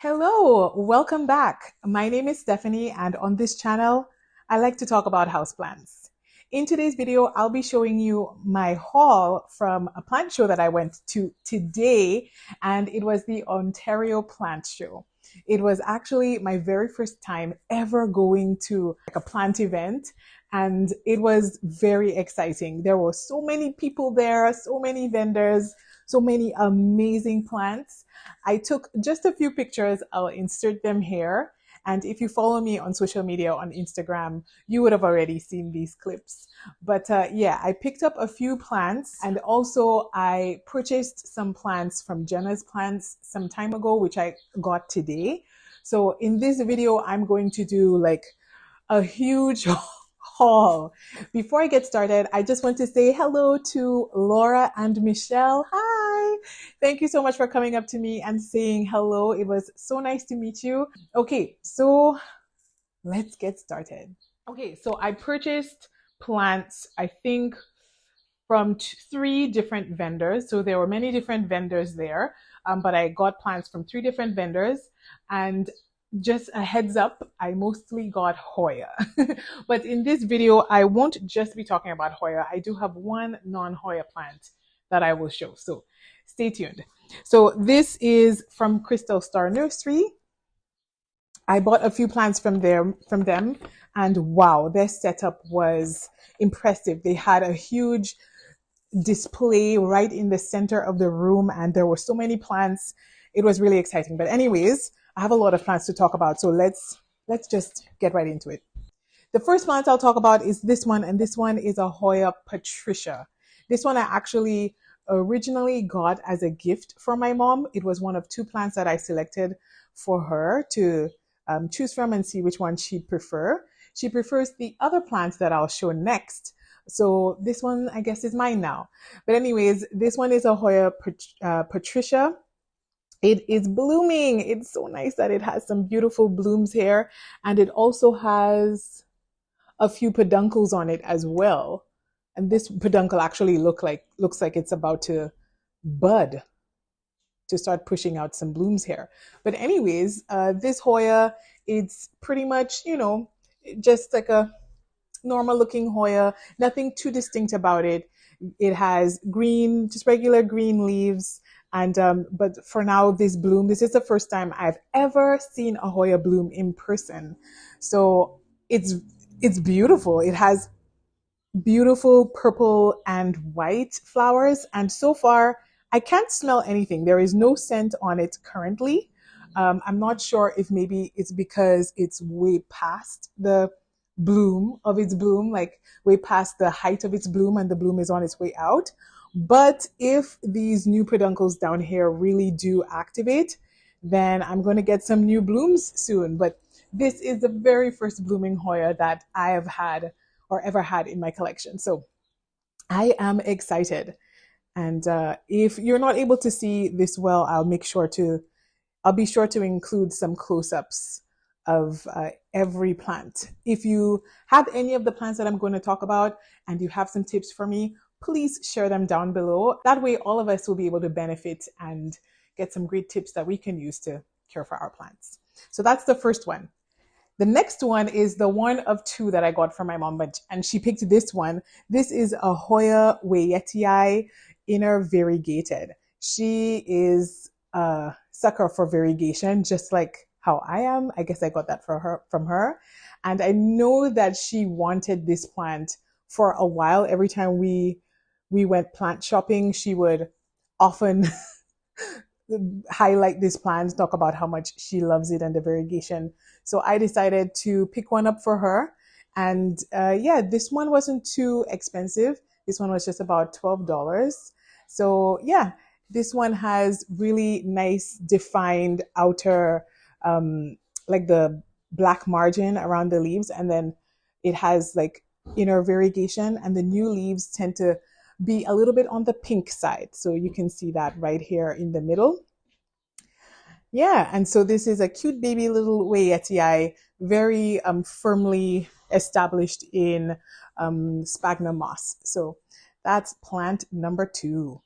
Hello, welcome back. My name is Stephanie, and on this channel, I like to talk about houseplants. In today's video, I'll be showing you my haul from a plant show that I went to today, and it was the Ontario Plant Show. It was actually my very first time ever going to a plant event, and it was very exciting. There were so many people there, so many vendors, so many amazing plants. I took just a few pictures. I'll insert them here. And if you follow me on social media on Instagram, you would have already seen these clips. But yeah, I picked up a few plants, and also I purchased some plants from Jenna's plants some time ago, which I got today. So in this video, I'm going to do like a huge haul. Before I get started, I just want to say hello to Laura and Michelle. Hi! Thank you so much for coming up to me and saying hello. It was so nice to meet you. Okay, so let's get started. Okay, so I purchased plants, I think, from three different vendors. So there were many different vendors there, but I got plants from three different vendors. And just a heads up, I mostly got Hoya. But in this video, I won't just be talking about Hoya. I do have one non-Hoya plant that I will show. So stay tuned. So this is from Star Nursery. I bought a few plants from them, and wow, their setup was impressive. They had a huge display right in the center of the room, and there were so many plants. It was really exciting. But anyways, I have a lot of plants to talk about, so let's just get right into it. The first plant I'll talk about is this one, and this one is a Hoya Patricia. This one I actually originally got as a gift from my mom. It was one of two plants that I selected for her to choose from and see which one she'd prefer. She prefers the other plant that I'll show next. So this one, I guess, is mine now. But anyways, this one is a Hoya Patricia. It is blooming. It's so nice that it has some beautiful blooms here. And it also has a few peduncles on it as well. And this peduncle actually looks like it's about to bud, to start pushing out some blooms here. But anyways, this Hoya, it's pretty much, you know, just like a normal looking Hoya, nothing too distinct about it. It has green, just regular green leaves. And but for now, this is the first time I've ever seen a Hoya bloom in person. So it's beautiful. It has beautiful purple and white flowers. And so far, I can't smell anything. There is no scent on it currently. I'm not sure if maybe it's because it's way past the bloom of its bloom, like way past the height of its bloom, and the bloom is on its way out. But if these new peduncles down here really do activate, then I'm going to get some new blooms soon. But this is the very first blooming Hoya that I have had or ever had in my collection. So I am excited. And if you're not able to see this well, I'll be sure to include some close-ups of every plant. If you have any of the plants that I'm going to talk about and you have some tips for me, please share them down below. That way all of us will be able to benefit and get some great tips that we can use to care for our plants. So that's the first one. The next one is the one of two that I got from my mom, and she picked this one. This is a Hoya Wayetii inner variegated. She is a sucker for variegation, just like how I am. I guess I got that from her. And I know that she wanted this plant for a while. Every time we went plant shopping, she would often highlight this plant, talk about how much she loves it and the variegation. So I decided to pick one up for her. And yeah, this one wasn't too expensive. This one was just about $12. So yeah, this one has really nice defined outer, like the black margin around the leaves. And then it has like inner variegation, and the new leaves tend to be a little bit on the pink side. So you can see that right here in the middle. Yeah, and so this is a cute baby little Wayetii, very firmly established in sphagnum moss. So that's plant number 2.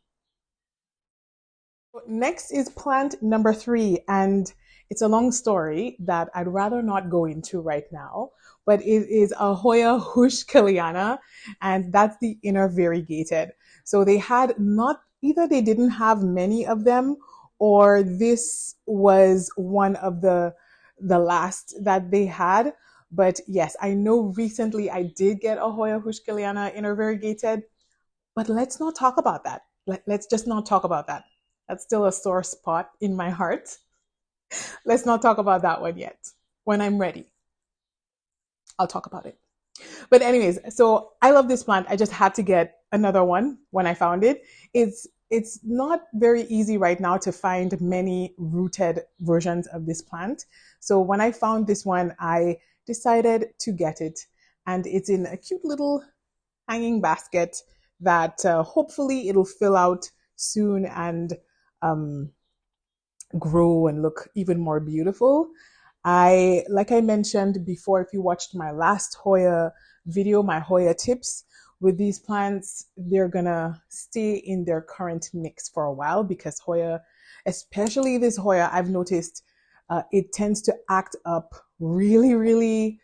Next is plant number 3, and It's a long story that I'd rather not go into right now, but it is a Hoya Heuchkeliana, and that's the inner variegated. So they had not, either they didn't have many of them, or this was one of the last that they had. But yes, I know recently I did get a Hoya Heuchkeliana inner variegated, but let's not talk about that. Let's just not talk about that. That's still a sore spot in my heart. Let's not talk about that one yet. When I'm ready, I'll talk about it. But anyways, so I love this plant. I just had to get another one when I found it. It's not very easy right now to find many rooted versions of this plant. So when I found this one, I decided to get it. And it's in a cute little hanging basket that hopefully it'll fill out soon and grow and look even more beautiful. Like I mentioned before, if you watched my last Hoya video, my Hoya tips, with these plants, they're gonna stay in their current mix for a while because Hoya, especially this Hoya, I've noticed it tends to act up really, really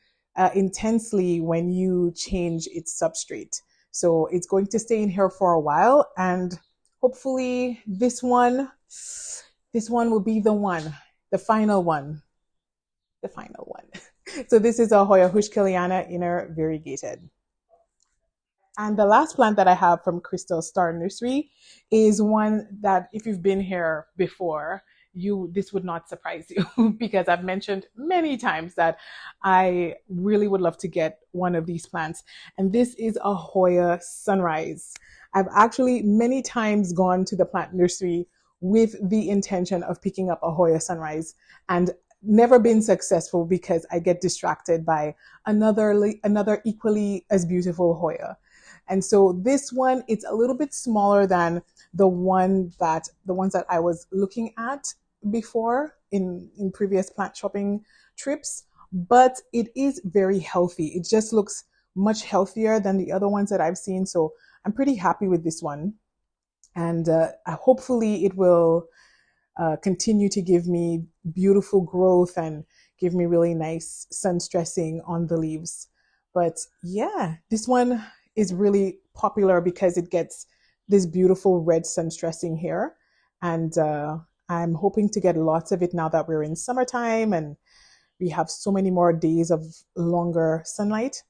intensely when you change its substrate. So it's going to stay in here for a while, and hopefully this one will be the final one. So this is a Hoya Heuchkeliana inner variegated. And the last plant that I have from Crystal Star Nursery is one that if you've been here before, this would not surprise you because I've mentioned many times that I really would love to get one of these plants. And this is a Hoya Sunrise. I've actually many times gone to the plant nursery with the intention of picking up a Hoya Sunrise and never been successful because I get distracted by another equally as beautiful Hoya. And so this one, it's a little bit smaller than the ones that I was looking at before in previous plant shopping trips, but it is very healthy. It just looks much healthier than the other ones that I've seen. So I'm pretty happy with this one. And hopefully it will continue to give me beautiful growth and give me really nice sun stressing on the leaves. But yeah, this one is really popular because it gets this beautiful red sun stressing here. And I'm hoping to get lots of it now that we're in summertime and we have so many more days of longer sunlight.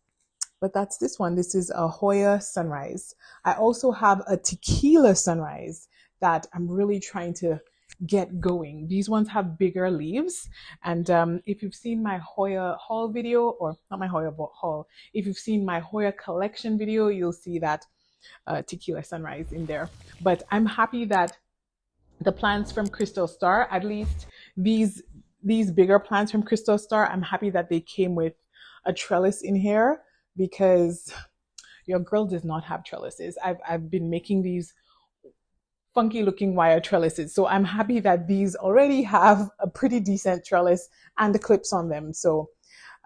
But that's this one. This is a Hoya Sunrise. I also have a Tequila Sunrise that I'm really trying to get going. These ones have bigger leaves, and if you've seen my Hoya haul video, or not my Hoya haul, if you've seen my Hoya collection video, you'll see that Tequila Sunrise in there. But I'm happy that the plants from Crystal Star, at least these bigger plants from Crystal Star, I'm happy that they came with a trellis in here because your girl does not have trellises. I've been making these funky looking wire trellises. So I'm happy that these already have a pretty decent trellis and the clips on them. So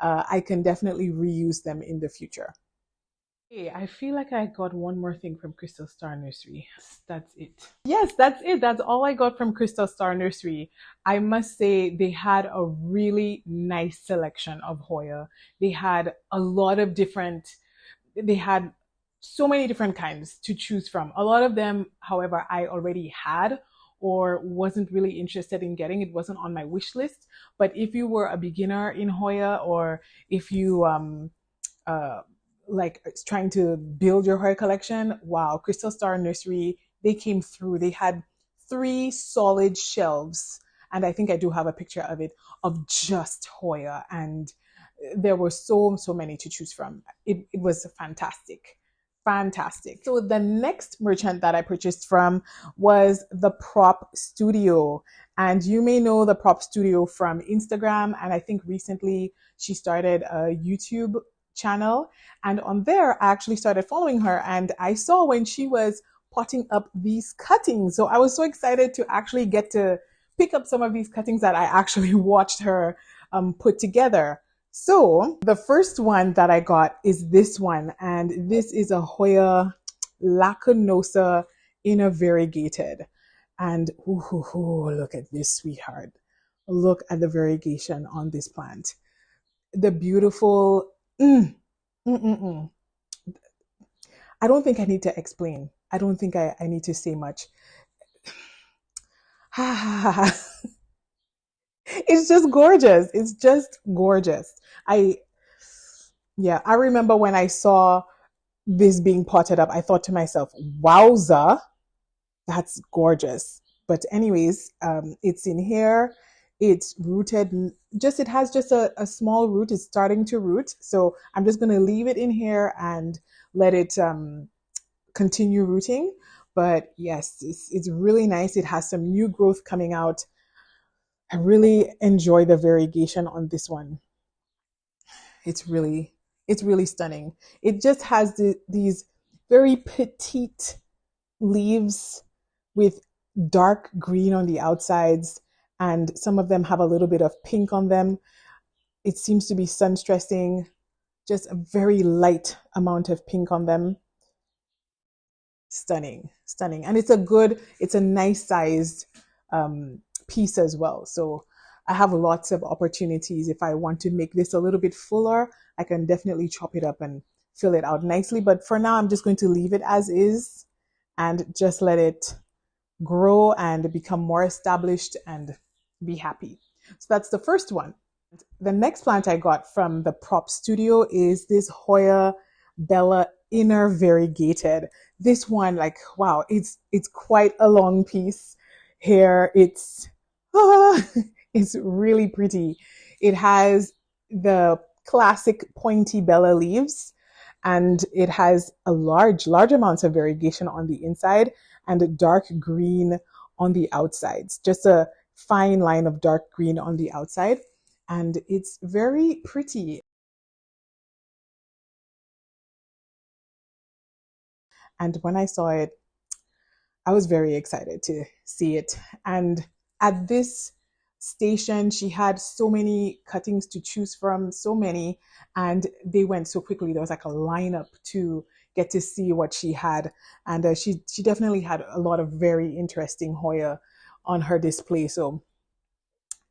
I can definitely reuse them in the future. Okay, I feel like I got one more thing from Crystal Star Nursery. That's it. Yes, that's it. That's all I got from Crystal Star Nursery. I must say they had a really nice selection of Hoya. They had a lot of they had so many different kinds to choose from. A lot of them, however, I already had or wasn't really interested in getting. It wasn't on my wish list. But if you were a beginner in Hoya, or if you like trying to build your Hoya collection, wow, Crystal Star Nursery, they came through. They had 3 solid shelves, and I think I do have a picture of it, of just Hoya, and there were so many to choose from. It was fantastic. So the next merchant that I purchased from was the Prop Studio. And you may know the Prop Studio from Instagram. And I think recently she started a YouTube channel. And on there, I actually started following her. And I saw when she was potting up these cuttings. So I was so excited to actually get to pick up some of these cuttings that I actually watched her put together. So the first one that I got is this one, and this is a Hoya Lacunosa inner variegated. And ooh, look at this, sweetheart. look at the variegation on this plant. The beautiful, mm, mm, mm, mm. I don't think I need to explain. I don't think I need to say much. It's just gorgeous. It's just gorgeous. I remember when I saw this being potted up, I thought to myself, wowza, that's gorgeous. But anyways, it's in here. It's rooted, it has just a small root. It's starting to root. So I'm just going to leave it in here and let it continue rooting. But yes, it's really nice. It has some new growth coming out. I really enjoy the variegation on this one. It's really stunning. It just has these very petite leaves with dark green on the outsides, and some of them have a little bit of pink on them. It seems to be sun stressing, just a very light amount of pink on them. Stunning. And it's a nice sized piece as well. So I have lots of opportunities. If I want to make this a little bit fuller, I can definitely chop it up and fill it out nicely. But for now, I'm just going to leave it as is and just let it grow and become more established and be happy. So that's the first one. The next plant I got from the prop studio is this Hoya Bella Inner Variegated. This one, like, wow, it's quite a long piece here. It's really pretty. It has the classic pointy Bella leaves, and it has a large amounts of variegation on the inside and a dark green on the outsides. Just a fine line of dark green on the outside, and it's very pretty. And when I saw it, I was very excited to see it. And at this station, she had so many cuttings to choose from, so many, and they went so quickly. There was like a lineup to get to see what she had. And she definitely had a lot of very interesting Hoya on her display. So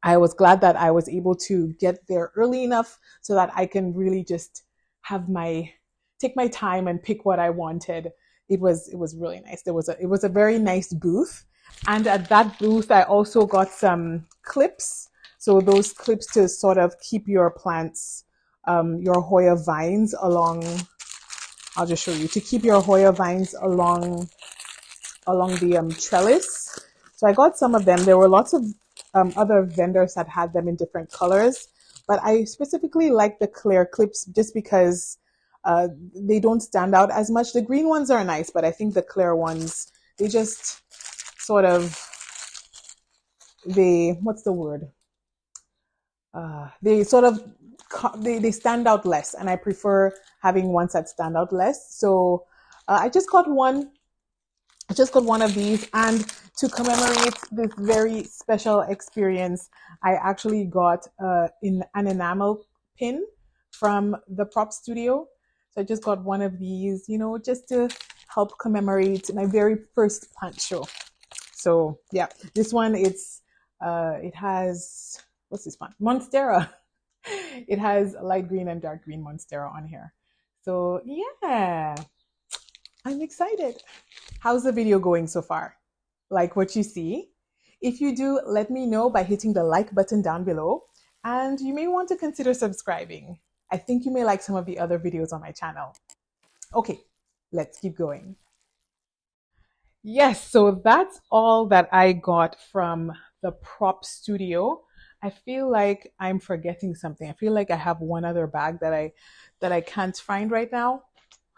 I was glad that I was able to get there early enough so that I can really just take my time and pick what I wanted. It was really nice. It was a very nice booth. And at that booth, I also got some clips. So those clips to sort of keep your plants, your Hoya vines along. I'll just show you, to keep your Hoya vines along the trellis. So I got some of them. There were lots of other vendors that had them in different colors, but I specifically like the clear clips just because they don't stand out as much. The green ones are nice, but I think the clear ones, they just sort of, what's the word? They sort of, they stand out less, and I prefer having ones that stand out less. So I just got one of these, and to commemorate this very special experience, I actually got an enamel pin from the prop studio. So I just got one of these, just to help commemorate my very first plant show. So yeah, this one, it has, what's this plant? Monstera. It has light green and dark green Monstera on here. So yeah, I'm excited. How's the video going so far? Like what you see? If you do, let me know by hitting the like button down below, and you may want to consider subscribing. I think you may like some of the other videos on my channel. Okay, let's keep going. Yes, so that's all that I got from the prop studio. I feel like I'm forgetting something. I feel like I have one other bag that I can't find right now.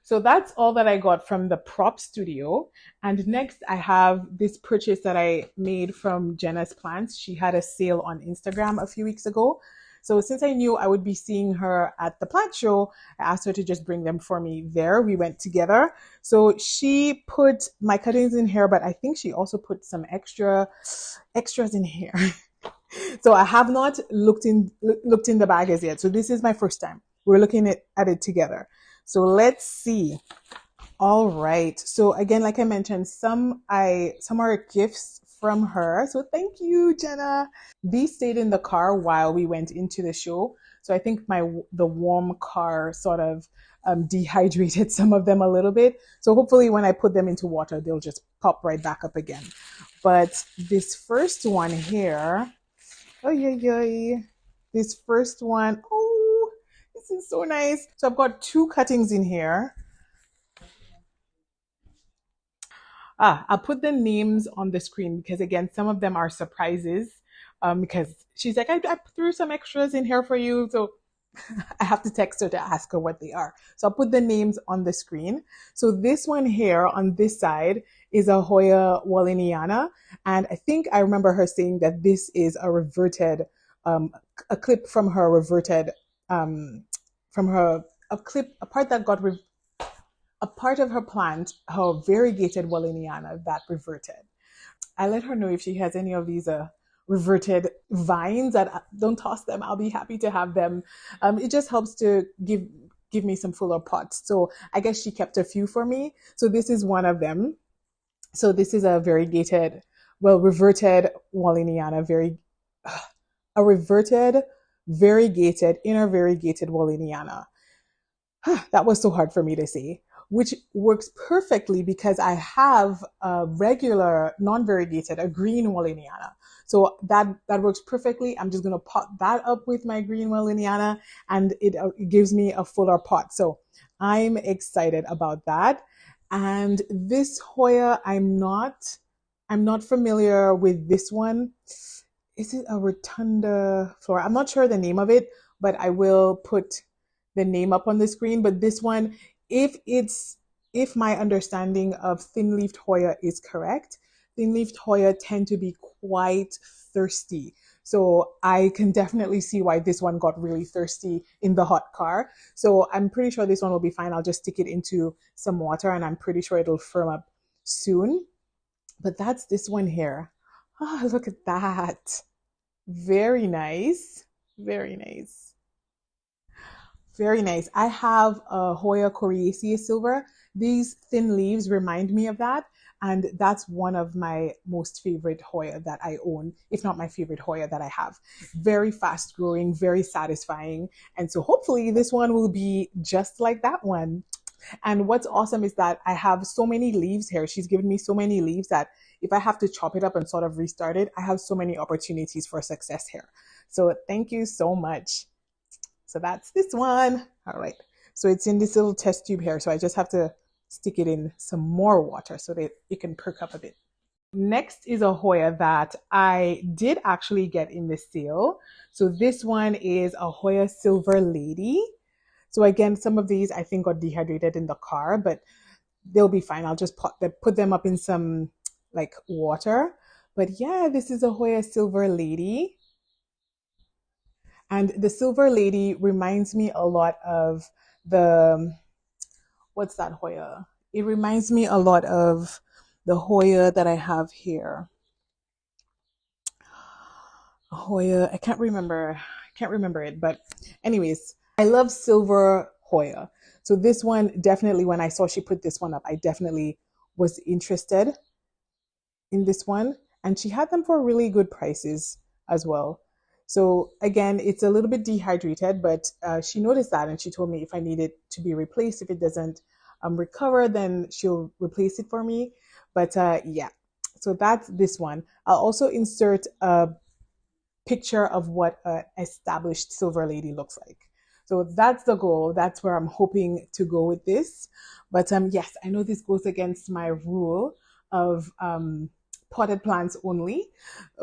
So that's all that I got from the prop studio. And next I have this purchase that I made from Jenna's Plants. She had a sale on Instagram a few weeks ago. So since I knew I would be seeing her at the plant show, I asked her to just bring them for me there. We went together. So she put my cuttings in here, but I think she also put some extras in here. So I have not looked in the bag as yet. So this is my first time. We're looking at it together. So let's see. All right. So again, like I mentioned, some are gifts from her. So thank you, Jenna. These stayed in the car while we went into the show. So I think the warm car sort of dehydrated some of them a little bit. So hopefully when I put them into water, they'll just pop right back up again. But this first one here, oh yeah, this first one, oh, this is so nice. So I've got 2 cuttings in here. I'll put the names on the screen because again, some of them are surprises. Because she's like, I threw some extras in here for you. So I have to text her to ask her what they are. So I'll put the names on the screen. So this one here on this side is a Hoya Walliniana. And I think I remember her saying that this is a reverted, a clip from her reverted, from her, a part that got, a part of her plant, her variegated Walliniana that reverted. I let her know if she has any of these reverted vines that don't toss them. I'll be happy to have them. It just helps to give me some fuller pots. So I guess she kept a few for me. So this is one of them. So this is a variegated, well, reverted Walliniana, a reverted, variegated, inner variegated Walliniana. That was so hard for me to say, which works perfectly because I have a regular non-variegated, a green Walliniana. So that works perfectly. I'm just going to pot that up with my green Walliniana and it gives me a fuller pot. So I'm excited about that. And this Hoya, I'm not familiar with this one. Is it a rotunda flora? I'm not sure the name of it, but I will put the name up on the screen. But this one, if my understanding of thin-leafed Hoya is correct, thin-leafed Hoya tend to be quite thirsty. So I can definitely see why this one got really thirsty in the hot car. So I'm pretty sure this one will be fine. I'll just stick it into some water and I'm pretty sure it'll firm up soon. But that's this one here. Oh, look at that. Very nice. Very nice. Very nice. I have a Hoya coriacea silver. These thin leaves remind me of that. And that's one of my most favorite Hoya that I own, if not my favorite Hoya that I have. Very fast growing, very satisfying. And so hopefully this one will be just like that one. And what's awesome is that I have so many leaves here. She's given me so many leaves that if I have to chop it up and sort of restart it, I have so many opportunities for success here. So thank you so much. So that's this one. All right. So it's in this little test tube here. So I just have to stick it in some more water so that it can perk up a bit. Next is a Hoya that I did actually get in the sale. So this one is a Hoya Silver Lady. So again, some of these I think got dehydrated in the car, but they'll be fine. I'll just put them up in some like water. But yeah, this is a Hoya Silver Lady. And the Silver Lady reminds me a lot of the, what's that Hoya? It reminds me a lot of the Hoya that I have here. Hoya, I can't remember it, but anyways, I love silver Hoya. So this one, definitely when I saw she put this one up, I definitely was interested in this one. And she had them for really good prices as well. So again, it's a little bit dehydrated, but she noticed that and she told me if I need it to be replaced, if it doesn't recover, then she'll replace it for me. But yeah, so that's this one. I'll also insert a picture of what an established Silver Lady looks like. So that's the goal. That's where I'm hoping to go with this. But yes, I know this goes against my rule of potted plants only,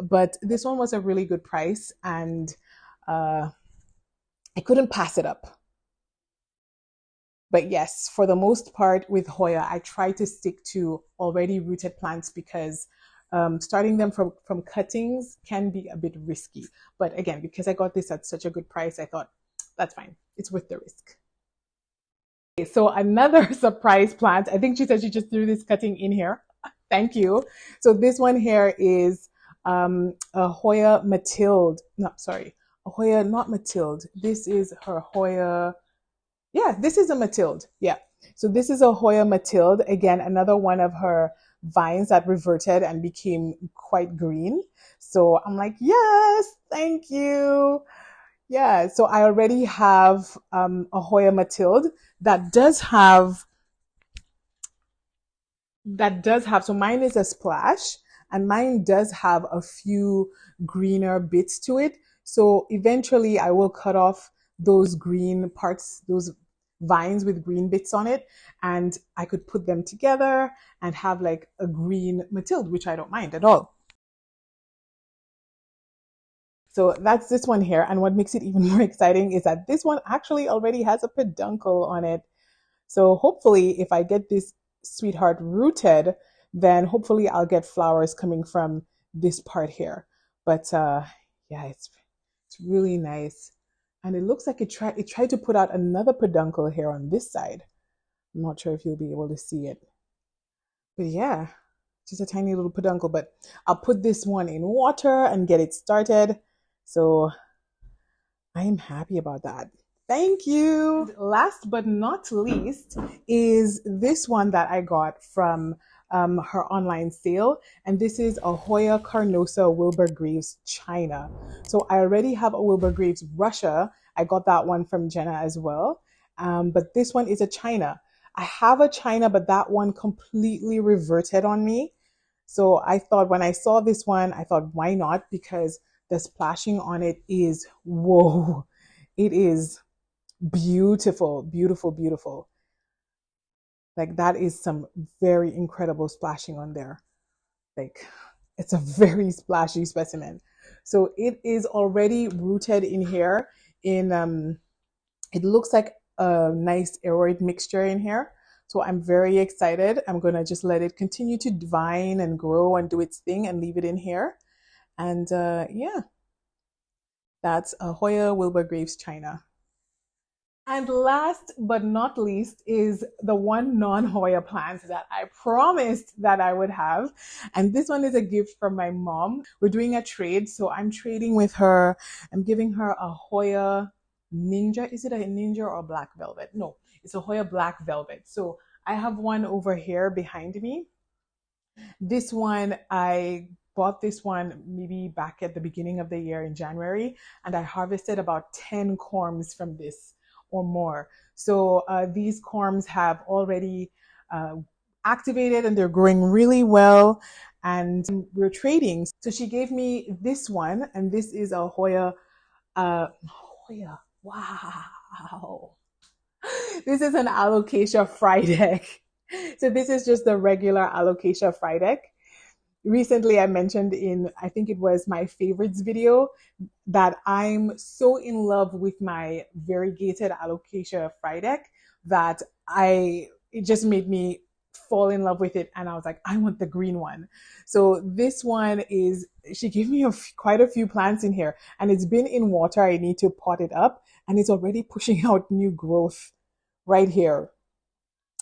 but this one was a really good price and I couldn't pass it up. But yes, for the most part with Hoya, I try to stick to already rooted plants because starting them from cuttings can be a bit risky. But again, because I got this at such a good price, I thought that's fine. It's worth the risk. Okay, so another surprise plant. I think she said she just threw this cutting in here. Thank you. So this one here is a Hoya Mathilde. No, sorry. A Hoya, not Mathilde. This is her Hoya. Yeah, this is a Mathilde. Yeah. So this is a Hoya Mathilde. Again, another one of her vines that reverted and became quite green. So I'm like, yes, thank you. Yeah, so I already have a Hoya Mathilde that does have so mine is a splash, and mine does have a few greener bits to it. So eventually I will cut off those green parts, those vines with green bits on it, and I could put them together and have like a green Mathilde, which I don't mind at all. So that's this one here. And what makes it even more exciting is that this one actually already has a peduncle on it. So hopefully if I get this sweetheart rooted, then hopefully I'll get flowers coming from this part here. But yeah, it's really nice. And it looks like it tried to put out another peduncle here on this side. I'm not sure if you'll be able to see it. But yeah, just a tiny little peduncle. But I'll put this one in water and get it started. So I am happy about that. Thank you. And last but not least is this one that I got from her online sale. And this is a Hoya Carnosa Wilbur Graves China. So I already have a Wilbur Graves Russia. I got that one from Jenna as well. But this one is a China. I have a China, but that one completely reverted on me. So I thought when I saw this one, I thought, why not? Because the splashing on it is, whoa, it is beautiful, beautiful, beautiful. Like that is some very incredible splashing on there. Like it's a very splashy specimen. So it is already rooted in here in, it looks like a nice aeroid mixture in here. So I'm very excited. I'm going to just let it continue to vine and grow and do its thing and leave it in here. And yeah, that's a Hoya Wilbur Graves China. And last but not least is the one non-Hoya plant that I promised that I would have. And this one is a gift from my mom. We're doing a trade, so I'm trading with her. I'm giving her a Hoya Ninja. Is it a Ninja or a Black Velvet? No, it's a Hoya Black Velvet. So I have one over here behind me. This one, I bought this one maybe back at the beginning of the year in January, and I harvested about 10 corms from this or more. So these corms have already activated and they're growing really well, and we're trading. So she gave me this one, and this is a Hoya, Hoya, wow. This is an Alocasia Frydek. So this is just the regular Alocasia Frydek. Recently I mentioned in, I think it was my favorites video, that I'm so in love with my variegated Alocasia Frydek that it just made me fall in love with it, and I was like, I want the green one. So this one is, she gave me quite a few plants in here, and it's been in water. I need to pot it up, and it's already pushing out new growth right here.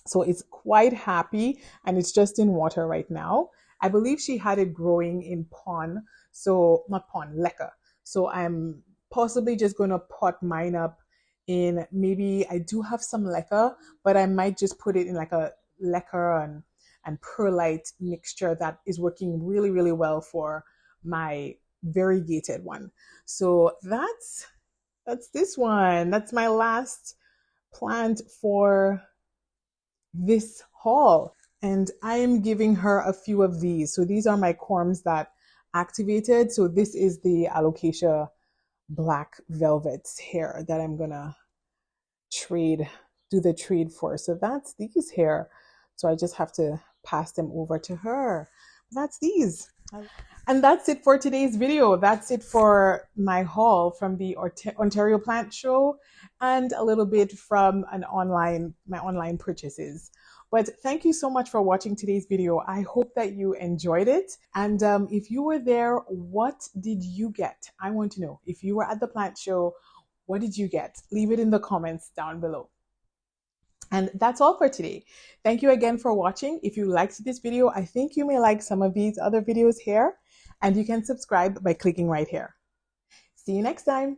So it's quite happy, and it's just in water right now. I believe she had it growing in pond, so not pond, leca. So I'm possibly just going to pot mine up in, maybe I do have some leca, but I might just put it in like a leca and perlite mixture that is working really, really well for my variegated one. So that's this one. That's my last plant for this haul. And I am giving her a few of these. So these are my corms that activated. So this is the Alocasia Black Velvets here that I'm gonna do the trade for. So that's these here. So I just have to pass them over to her. That's these. And that's it for today's video. That's it for my haul from the Ontario Plant Show and a little bit from my online purchases. But thank you so much for watching today's video. I hope that you enjoyed it. And if you were there, what did you get? I want to know. If you were at the plant show, what did you get? Leave it in the comments down below. And that's all for today. Thank you again for watching. If you liked this video, I think you may like some of these other videos here, and you can subscribe by clicking right here. See you next time.